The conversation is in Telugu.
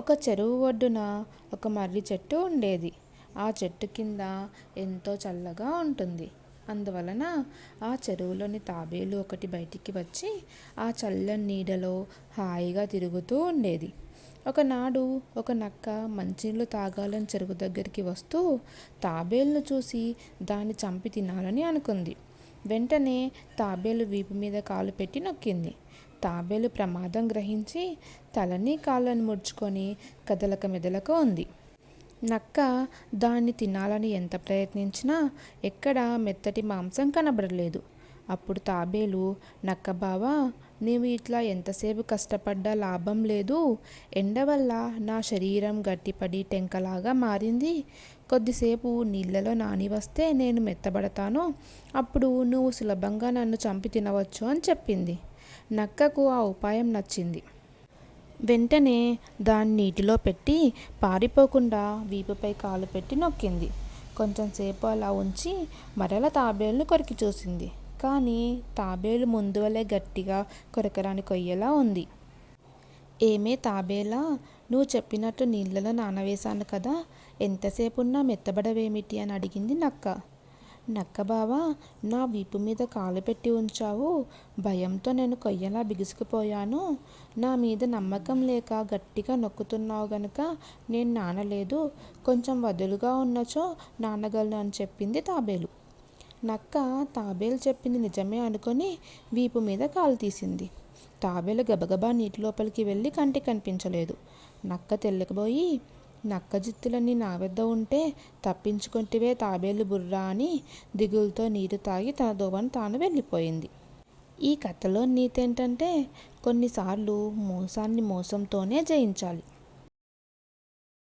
ఒక చెరువు ఒడ్డున ఒక మర్రి చెట్టు ఉండేది. ఆ చెట్టు కింద ఎంతో చల్లగా ఉంటుంది. అందువలన ఆ చెరువులోని తాబేలు ఒకటి బయటికి వచ్చి ఆ చల్లని నీడలో హాయిగా తిరుగుతూ ఉండేది. ఒకనాడు ఒక నక్క మంచినీళ్ళు తాగాలని చెరువు దగ్గరికి వస్తూ తాబేలును చూసి దాన్ని చంపి తినాలని అనుకుంది. వెంటనే తాబేలు వీపు మీద కాలు పెట్టి నొక్కింది. తాబేలు ప్రమాదం గ్రహించి తలని కాళ్ళని ముడుచుకొని కదలక మెదలక ఉంది. నక్క దాన్ని తినాలని ఎంత ప్రయత్నించినా ఎక్కడా మెత్తటి మాంసం కనబడలేదు. అప్పుడు తాబేలు, నక్క బావా, నీవు ఇట్లా ఎంతసేపు కష్టపడ్డా లాభం లేదు. ఎండ వల్ల నా శరీరం గట్టిపడి టెంకలాగా మారింది. కొద్దిసేపు నీళ్ళలో నాని వస్తే నేను మెత్తబడతాను. అప్పుడు నువ్వు సులభంగా నన్ను చంపి తినవచ్చు అని చెప్పింది. నక్కకు ఆ ఉపాయం నచ్చింది. వెంటనే దాన్ని నీటిలో పెట్టి పారిపోకుండా వీపుపై కాలు పెట్టి నొక్కింది. కొంచెంసేపు అలా ఉంచి మరల తాబేలును కొరికి చూసింది. కానీ తాబేలు ముందు వలె గట్టిగా కొరకరాని కొయ్యలా ఉంది. ఏమే తాబేలా, నువ్వు చెప్పినట్టు నీళ్ళలో నానవేశాను కదా, ఎంతసేపున్నా మెత్తబడవేమిటి అని అడిగింది నక్క. నక్క బావా, నా వీపు మీద కాలు పెట్టి ఉంచావు. భయంతో నేను కొయ్యలా బిగుసుకుపోయాను. నా మీద నమ్మకం లేక గట్టిగా నొక్కుతున్నావు గనుక నేను నానలేదు. కొంచెం వదులుగా ఉన్నచో నానగలను అని చెప్పింది తాబేలు. నక్క తాబేలు చెప్పింది నిజమే అనుకొని వీపు మీద కాలు తీసింది. తాబేలు గబగబా నీటి లోపలికి వెళ్ళి కంటికి కనిపించలేదు. నక్క తెల్లబోయి, నక్క జిత్తులన్నీ నా వద్ద ఉంటే తప్పించుకుంటివే తాబేలు బుర్రా అని దిగులుతో నీరు తాగి తన దోవను తాను వెళ్ళిపోయింది. ఈ కథలో నీతి ఏంటంటే కొన్నిసార్లు మోసాన్ని మోసంతోనే జయించాలి.